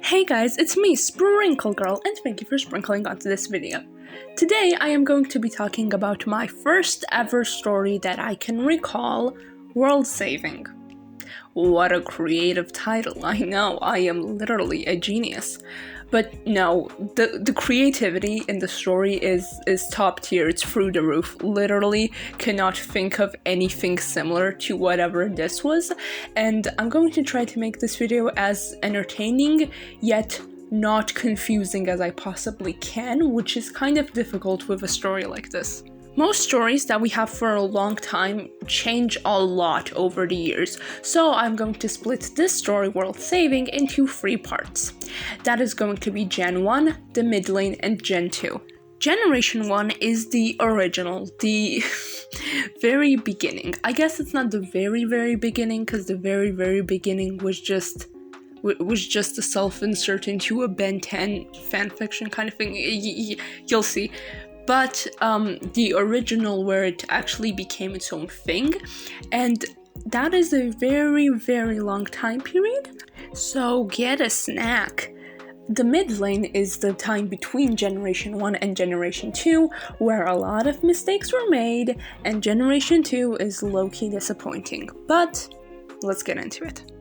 Hey guys, it's me, Sprinkle Girl, and thank you for sprinkling onto this video. Today I am going to be talking about my first ever story that I can recall, World Saving. What a creative title, I know, I am literally a genius. But no, the creativity in the story is top tier, it's through the roof. Literally cannot think of anything similar to whatever this was, and I'm going to try to make this video as entertaining yet not confusing as I possibly can, which is kind of difficult with a story like this. Most stories that we have for a long time change a lot over the years, so I'm going to split this story, World Saving, into 3 parts. That is going to be Gen 1, the Midlane, and Gen 2. Generation 1 is the original, the very beginning. I guess it's not the very beginning, because the very beginning was just a self-insert into a Ben 10 fanfiction kind of thing. You'll see. But the original, where it actually became its own thing, and that is a very long time period, so get a snack. The mid-lane is the time between Generation 1 and Generation 2, where a lot of mistakes were made, and Generation 2 is low-key disappointing. But let's get into it.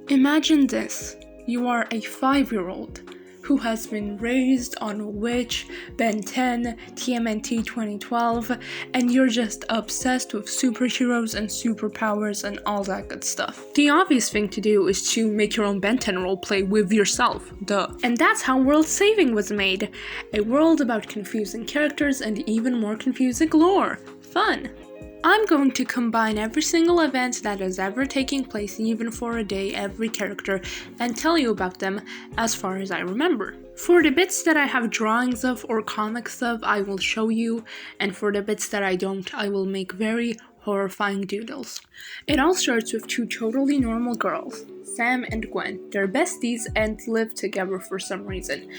Imagine this. You are a 5-year-old who has been raised on Witch, Ben 10, TMNT 2012, and you're just obsessed with superheroes and superpowers and all that good stuff. The obvious thing to do is to make your own Ben 10 roleplay with yourself, duh. And that's how World Saving was made. A world about confusing characters and even more confusing lore. Fun! I'm going to combine every single event that is ever taking place, even for a day, every character, and tell you about them as far as I remember. For the bits that I have drawings of or comics of, I will show you, and for the bits that I don't, I will make very horrifying doodles. It all starts with 2 totally normal girls, Sam and Gwen. They're besties and live together for some reason.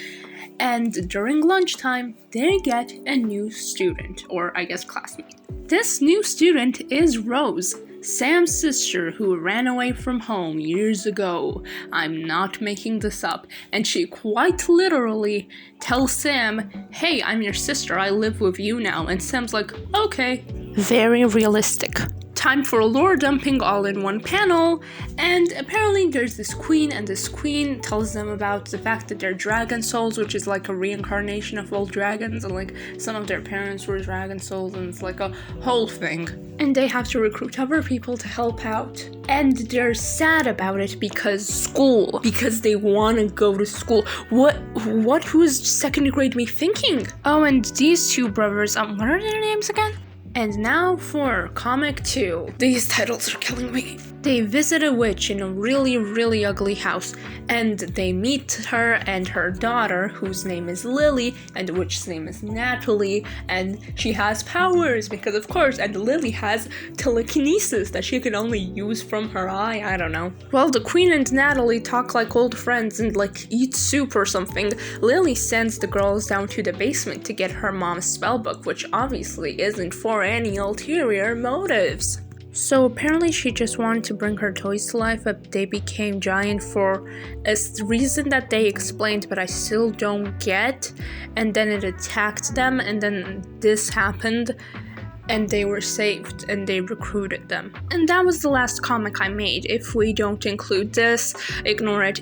And during lunchtime, they get a new student, or I guess classmate. This new student is Rose, Sam's sister who ran away from home years ago. I'm not making this up. And she quite literally tells Sam, "Hey, I'm your sister, I live with you now." And Sam's like, okay. Very realistic. Time for lore dumping all in one panel, and apparently there's this queen, and this queen tells them about the fact that they're dragon souls, which is like a reincarnation of old dragons, and like some of their parents were dragon souls, and it's like a whole thing. And they have to recruit other people to help out. And they're sad about it because they want to go to school. What was second grade me thinking? Oh, and these 2 brothers, what are their names again? And now for comic 2. These titles are killing me. They visit a witch in a really ugly house, and they meet her and her daughter, whose name is Lily, and the witch's name is Natalie, and she has powers, because of course, and Lily has telekinesis that she can only use from her eye, I don't know. Well, the queen and Natalie talk like old friends and like eat soup or something. Lily sends the girls down to the basement to get her mom's spellbook, which obviously isn't for any ulterior motives. So apparently she just wanted to bring her toys to life, but they became giant for a reason that they explained, but I still don't get. And then it attacked them, and then this happened, and they were saved, and they recruited them. And that was the last comic I made. If we don't include this, ignore it.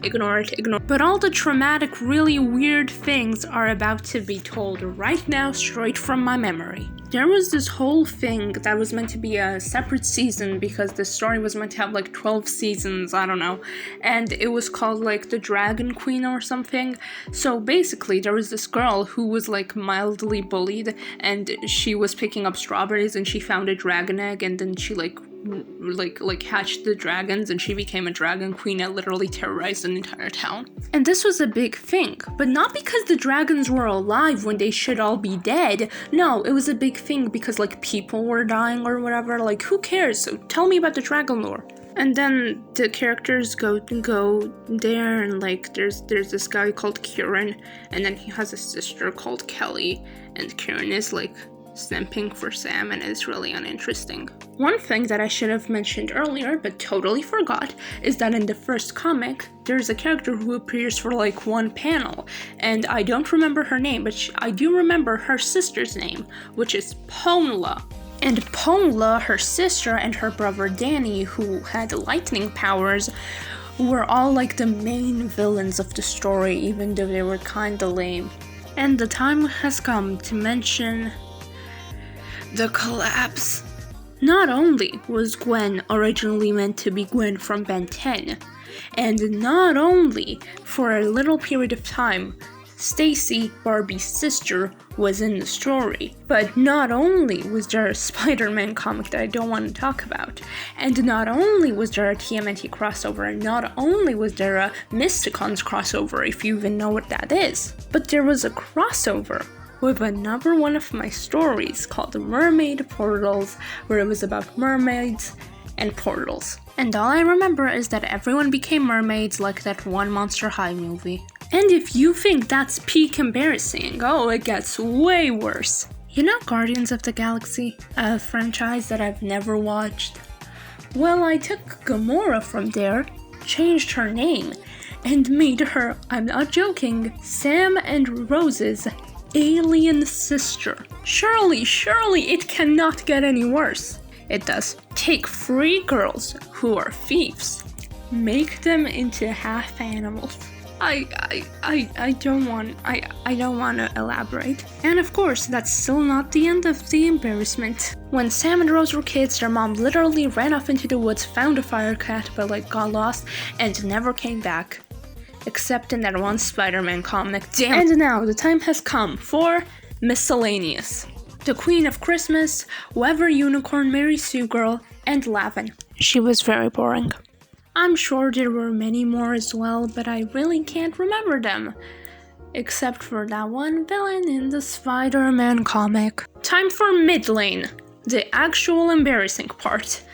But all the traumatic, really weird things are about to be told right now, straight from my memory. There was this whole thing that was meant to be a separate season, because the story was meant to have like 12 seasons, I don't know, and it was called like the Dragon Queen or something. So basically there was this girl who was like mildly bullied, and she was picking up strawberries, and she found a dragon egg, and then she like hatched the dragons, and she became a dragon queen that literally terrorized an entire town. And this was a big thing, but not because the dragons were alive when they should all be dead. No, it was a big thing because like people were dying or whatever. Like, who cares? So tell me about the dragon lore. And then the characters go there, and like there's this guy called Kieran, and then he has a sister called Kelly, and Kieran is like simping for Sam and is really uninteresting. One thing that I should have mentioned earlier but totally forgot is that in the first comic, there's a character who appears for like one panel, and I don't remember her name, but I do remember her sister's name, which is Pomla. And Pomla, her sister, and her brother Danny, who had lightning powers, were all like the main villains of the story, even though they were kinda lame. And the time has come to mention the collapse. Not only was Gwen originally meant to be Gwen from Ben 10, and not only for a little period of time, Stacy, Barbie's sister, was in the story, but not only was there a Spider-Man comic that I don't want to talk about, and not only was there a TMNT crossover, and not only was there a Mysticons crossover, if you even know what that is, but there was a crossover with another one of my stories called Mermaid Portals, where it was about mermaids and portals. And all I remember is that everyone became mermaids like that one Monster High movie. And if you think that's peak embarrassing, oh, it gets way worse. You know Guardians of the Galaxy, a franchise that I've never watched? Well, I took Gamora from there, changed her name, and made her, I'm not joking, Sam and Rose's alien sister. Surely it cannot get any worse. It does. Take 3 girls who are thieves, make them into half animals. I don't want to elaborate. And of course, that's still not the end of the embarrassment. When Sam and Rose were kids, their mom literally ran off into the woods, found a fire cat, but got lost, and never came back. Except in that one Spider-Man comic. Damn. And now the time has come for Miscellaneous. The Queen of Christmas, Weather Unicorn, Mary Sue Girl, and Lavin. She was very boring. I'm sure there were many more as well, but I really can't remember them. Except for that one villain in the Spider-Man comic. Time for Midlane, the actual embarrassing part.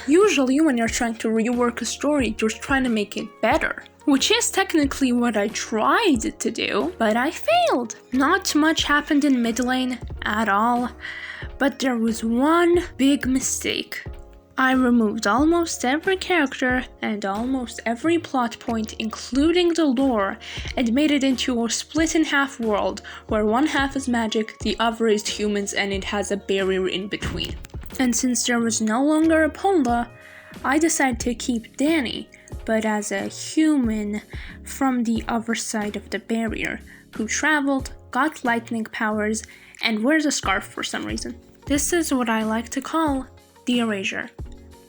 Usually when you're trying to rework a story, you're trying to make it better. Which is technically what I tried to do, but I failed. Not much happened in Midlane at all, but there was one big mistake. I removed almost every character and almost every plot point, including the lore, and made it into a split-in-half world where one half is magic, the other is humans, and it has a barrier in between. And since there was no longer a Pomla, I decided to keep Danny, but as a human from the other side of the barrier, who traveled, got lightning powers, and wears a scarf for some reason. This is what I like to call the erasure.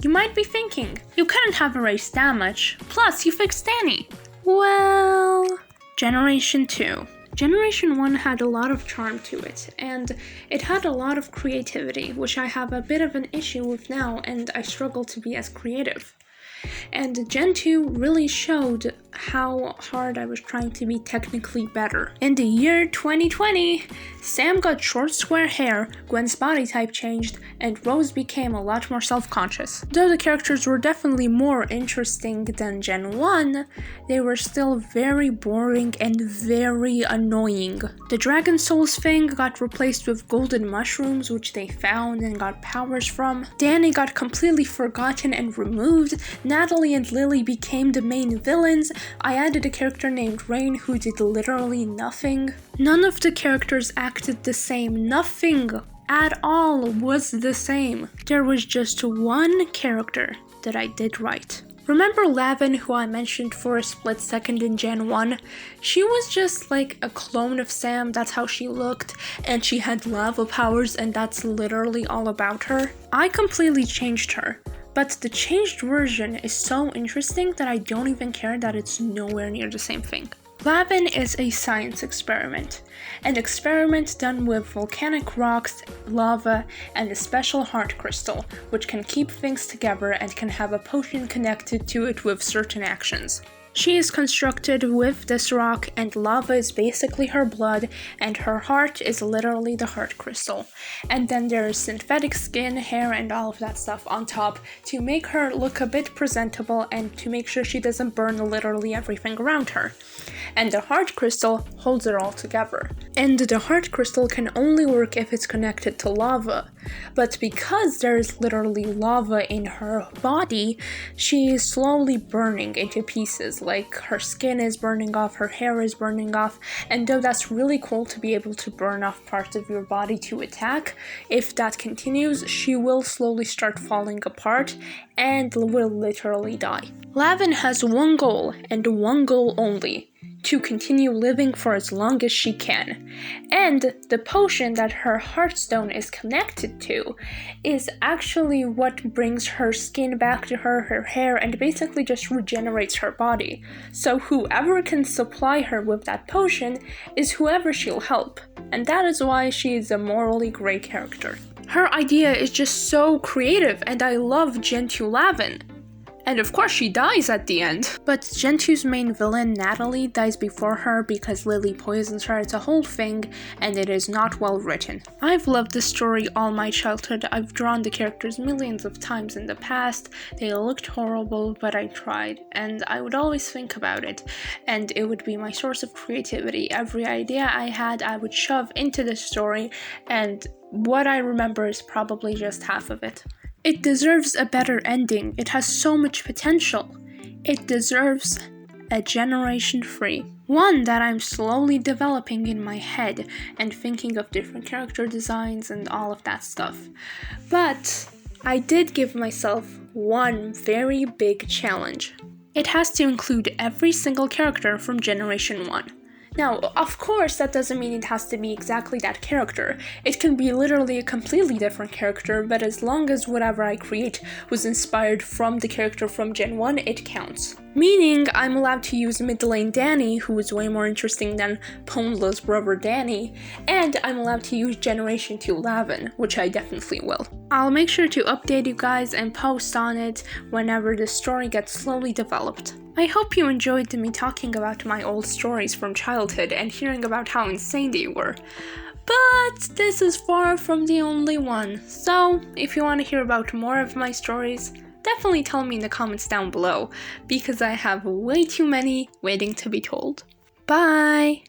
You might be thinking, you couldn't have erased that much, plus you fixed Danny. Well, Generation 2. Generation 1 had a lot of charm to it, and it had a lot of creativity, which I have a bit of an issue with now, and I struggle to be as creative. And Gen 2 really showed how hard I was trying to be technically better. In the year 2020, Sam got short square hair, Gwen's body type changed, and Rose became a lot more self-conscious. Though the characters were definitely more interesting than Gen 1, they were still very boring and very annoying. The Dragon Souls thing got replaced with golden mushrooms, which they found and got powers from. Danny got completely forgotten and removed. Natalie and Lily became the main villains. I added a character named Rain who did literally nothing. None of the characters acted the same. Nothing at all was the same. There was just one character that I did right. Remember Lavin, who I mentioned for a split second in Gen 1? She was just like a clone of Sam, that's how she looked, and she had lava powers, and that's literally all about her. I completely changed her. But the changed version is so interesting that I don't even care that it's nowhere near the same thing. Lavin is a science experiment, an experiment done with volcanic rocks, lava, and a special heart crystal, which can keep things together and can have a potion connected to it with certain actions. She is constructed with this rock, and lava is basically her blood, and her heart is literally the heart crystal. And then there's synthetic skin, hair, and all of that stuff on top to make her look a bit presentable and to make sure she doesn't burn literally everything around her. And the heart crystal holds it all together. And the heart crystal can only work if it's connected to lava. But because there's literally lava in her body, she is slowly burning into pieces. Like her skin is burning off, her hair is burning off, and though that's really cool to be able to burn off parts of your body to attack, if that continues, she will slowly start falling apart and will literally die. Lavin has one goal, and one goal only: to continue living for as long as she can. And the potion that her heartstone is connected to is actually what brings her skin back to her hair, and basically just regenerates her body. So whoever can supply her with that potion is whoever she'll help. And that is why she is a morally great character. Her idea is just so creative, and I love Gentoo Lavin. And of course she dies at the end. But Gentoo's main villain, Natalie, dies before her because Lily poisons her. It's a whole thing, and it is not well written. I've loved this story all my childhood. I've drawn the characters millions of times in the past. They looked horrible, but I tried, and I would always think about it, and it would be my source of creativity. Every idea I had, I would shove into the story, and what I remember is probably just half of it. It deserves a better ending. It has so much potential. It deserves a generation 3. One that I'm slowly developing in my head and thinking of different character designs and all of that stuff. But I did give myself one very big challenge. It has to include every single character from Generation 1. Now, of course, that doesn't mean it has to be exactly that character. It can be literally a completely different character, but as long as whatever I create was inspired from the character from Gen 1, it counts. Meaning, I'm allowed to use Midlane Danny, who is way more interesting than Ponla's brother Danny, and I'm allowed to use Generation 2 Lavin, which I definitely will. I'll make sure to update you guys and post on it whenever the story gets slowly developed. I hope you enjoyed me talking about my old stories from childhood and hearing about how insane they were. But this is far from the only one, so if you want to hear about more of my stories, definitely tell me in the comments down below, because I have way too many waiting to be told. Bye!